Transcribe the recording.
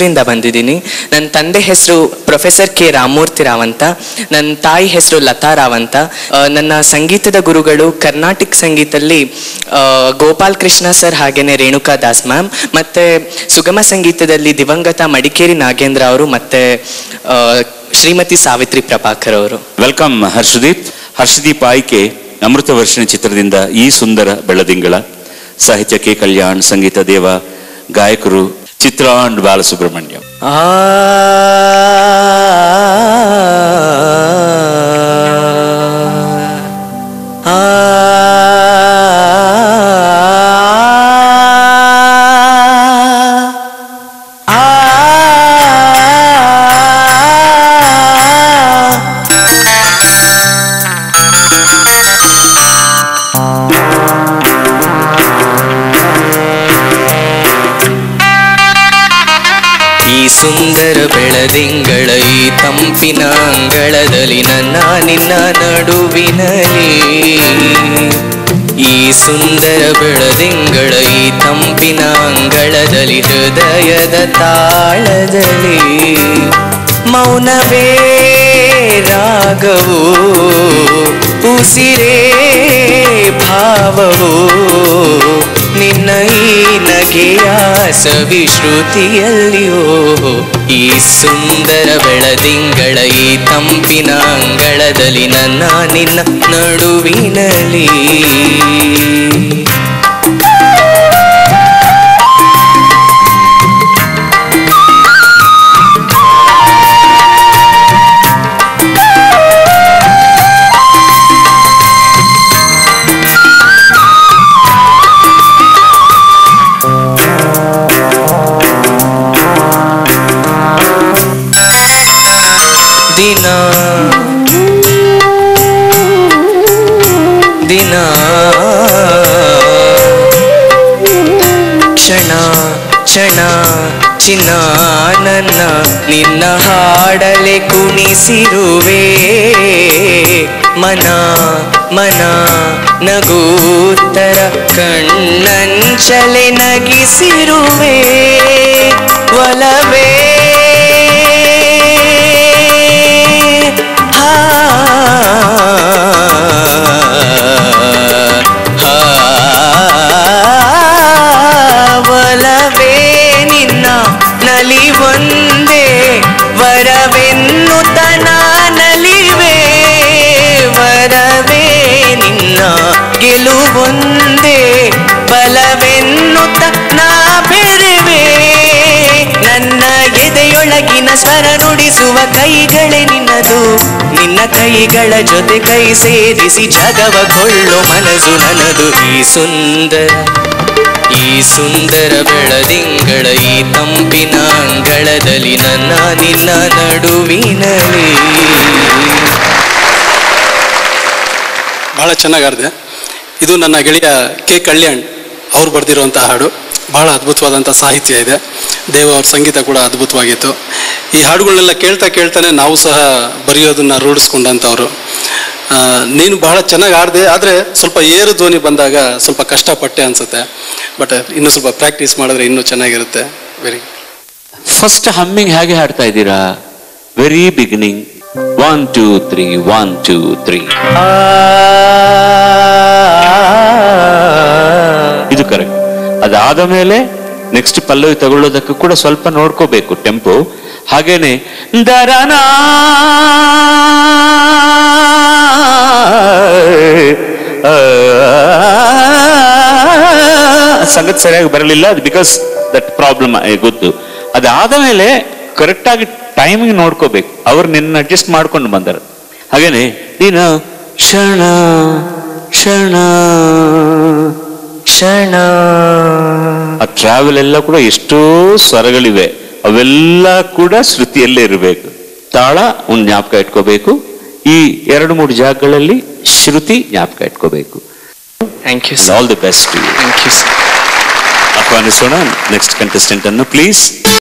ಇಂದ ಬಂದಿದ್ದೀನಿ. ನನ್ನ ತಂದೆ ಹೆಸರು ಪ್ರೊಫೆಸರ್ ಕೆ ರಾಮಮೂರ್ತಿ ರಾವ್ ಅಂತ, ನನ್ನ ತಾಯಿ ಹೆಸರು ಲತಾ ರಾವ್ ಅಂತ. ನನ್ನ ಸಂಗೀತದ ಗುರುಗಳು ಕರ್ನಾಟಕ ಸಂಗೀತದಲ್ಲಿ ಗೋಪಾಲ್ ಕೃಷ್ಣ ಸರ್ ಹಾಗೇನೆ ರೇಣುಕಾ ದಾಸ್ ಮ್ಯಾಮ್, ಮತ್ತೆ ಸುಗಮ ಸಂಗೀತದಲ್ಲಿ ದಿವಂಗತ ಮಡಿಕೇರಿ ನಾಗೇಂದ್ರ ಅವರು ಮತ್ತೆ ಶ್ರೀಮತಿ ಸಾವಿತ್ರಿ ಪ್ರಭಾಕರ್ ಅವರು. ವೆಲ್ಕಮ್ ಹರ್ಷದೀಪ್ ಆಯ್ಕೆ ಅಮೃತ ವರ್ಷಿಣಿ ಚಿತ್ರದಿಂದ ಈ ಸುಂದರ ಬೆಳದಿಂಗಳ. ಸಾಹಿತ್ಯ ಕೆ ಕಲ್ಯಾಣ್, ಸಂಗೀತ ದೇವ, ಗಾಯಕರು ಚಿತ್ರ ಅಂಡ್ ಬಾಲಸುಬ್ರಹ್ಮಣ್ಯಂ. ಈ ಸುಂದರ ಬೆಳದಿಂಗಳ ಈ ತಂಪಿನ ಅಂಗಳದಲ್ಲಿ ನನ್ನ ನಿನ್ನ ನಡುವಿನಲ್ಲಿ, ಈ ಸುಂದರ ಬೆಳದಿಂಗಳ ಈ ತಂಪಿನ ಅಂಗಳದಲ್ಲಿ ಹೃದಯದ ತಾಳದಲ್ಲಿ ಮೌನವೇ ರಾಗವು, ಉಸಿರೇ ಭಾವವು, ನಿನ್ನ ಈ ನಗೆಯ ಸವಿಶ್ರುತಿಯಲ್ಲಿಯೋ. ಈ ಸುಂದರ ಬೆಳದಿಂಗಳ ಈ ತಂಪಿನ ಅಂಗಳದಲ್ಲಿ ನನ್ನ ನಿನ್ನ ನಡುವಿನಲ್ಲಿ. ದಿನ ದಿನ ಕ್ಷಣ ಕ್ಷಣ ಚಿನ್ನ ನನ್ನ ನಿನ್ನ ಹಾಡಲೆ ಕುಣಿಸಿರುವೆ, ಮನ ಮನ ನಗೂತ್ತರ ಕಣ್ಣಂಚಲೆ ನಗಿಸಿರುವೆ, ಒಲವೇ ಒಲವೇ ನಿನ್ನ ನಲಿವೊಂದೇ ವರವೆನ್ನುತ್ತ ನಲಿವೆ, ವರವೇ ನಿನ್ನ ಗೆಲುವೊಂದೇ ಬಲವೆನ್ನುತ್ತ ನಾ ಬೆರೆವೆ, ನನ್ನ ಎದೆಯೊಳಗಿನ ಸ್ವರ ನುಡಿಸುವ ಕೈಗಳೇ ನಿನ್ನದು, ನಿನ್ನ ಕೈಗಳ ಜೊತೆ ಕೈ ಸೇರಿಸಿ ಜಗವ ಕೊಳ್ಳೋ ಮನಸ್ಸು ನನ್ನದು. ಈ ಸುಂದರ ಬೆಳದಿಂಗಳ ಈ ತಂಪಿನ ಅಂಗಳದಲ್ಲಿ ನನ್ನ ನಿನ್ನ ನಡುವಿನಲ್ಲಿ. ಬಹಳ ಚೆನ್ನಾಗಾಡಿದೆ. ಇದು ನನ್ನ ಗೆಳೆಯ ಕೆ ಕಲ್ಯಾಣ್ ಅವ್ರು ಬರೆದಿರುವಂಥ ಹಾಡು. ಬಹಳ ಅದ್ಭುತವಾದಂಥ ಸಾಹಿತ್ಯ ಇದೆ. ದೇವ ಅವ್ರ ಸಂಗೀತ ಕೂಡ ಅದ್ಭುತವಾಗಿತ್ತು. ಈ ಹಾಡುಗಳನ್ನೆಲ್ಲ ಕೇಳ್ತಾನೆ ನಾವು ಸಹ ಬರೆಯೋದನ್ನು ರೂಢಿಸ್ಕೊಂಡಂಥವ್ರು. ನೀನು ಬಹಳ ಚೆನ್ನಾಗಿ ಆಡಿದೆ, ಆದರೆ ಸ್ವಲ್ಪ ಏರು ಧ್ವನಿ ಬಂದಾಗ ಸ್ವಲ್ಪ ಕಷ್ಟಪಟ್ಟೆ ಅನಿಸುತ್ತೆ. ಬಟ್ ಇನ್ನೂ ಸ್ವಲ್ಪ ಪ್ರಾಕ್ಟೀಸ್ ಮಾಡಿದ್ರೆ ಇನ್ನೂ ಚೆನ್ನಾಗಿರುತ್ತೆ. ವೆರಿ ಫಸ್ಟ್ ಹಮ್ಮಿಂಗ್ ಹೇಗೆ ಹಾಡ್ತಾ ಇದ್ದೀರಾ? ವೆರಿ ಬಿಗಿನಿಂಗ್ 1 2 3 1 2 3 ಇದು ಕರೆಕ್ಟ್. ಅದಾದ ಮೇಲೆ ನೆಕ್ಸ್ಟ್ ಪಲ್ಲವಿ ತಗೊಳ್ಳೋದಕ್ಕೂ ಕೂಡ ಸ್ವಲ್ಪ ನೋಡ್ಕೋಬೇಕು ಟೆಂಪೋ. ಹಾಗೇನೆ ದರನಾ ಸಂಗತಿ ಸರಿಯಾಗಿ ಬರಲಿಲ್ಲ, ಅದು ಬಿಕಾಸ್ ದಟ್ ಪ್ರಾಬ್ಲಮ್ ಗೊತ್ತು. ಅದಾದ ಮೇಲೆ ಕರೆಕ್ಟ್ ಆಗಿ ಟೈಮಿಂಗ್ ನೋಡ್ಕೋಬೇಕು. ಅವ್ರು ನಿನ್ನ ಅಡ್ಜಸ್ಟ್ ಮಾಡ್ಕೊಂಡು ಬಂದಾರ. ಹಾಗೇನೆ ನೀನು ಕ್ಷಣ ಕ್ಷಣ ಕ್ಷಣ ಆ ಟ್ರಾವೆಲ್ ಎಲ್ಲ ಕೂಡ ಎಷ್ಟೋ ಸ್ವರಗಳಿವೆ, ಅವೆಲ್ಲ ಕೂಡ ಶ್ರುತಿಯಲ್ಲೇ ಇರಬೇಕು. ತಾಳ ಒಂದು ಜ್ಞಾಪಕ ಇಟ್ಕೋಬೇಕು. ಈ 2-3 ಜಾಗಗಳಲ್ಲಿ ಶ್ರುತಿ ಜ್ಞಾಪಕ ಇಟ್ಕೋಬೇಕು. Thank you. All the best. Thank you sir. ಆಹ್ವಾನಿಸೋಣ ನೆಕ್ಸ್ಟ್ ಕಂಟೆಸ್ಟೆಂಟ್ ಅನ್ನು ಪ್ಲೀಸ್.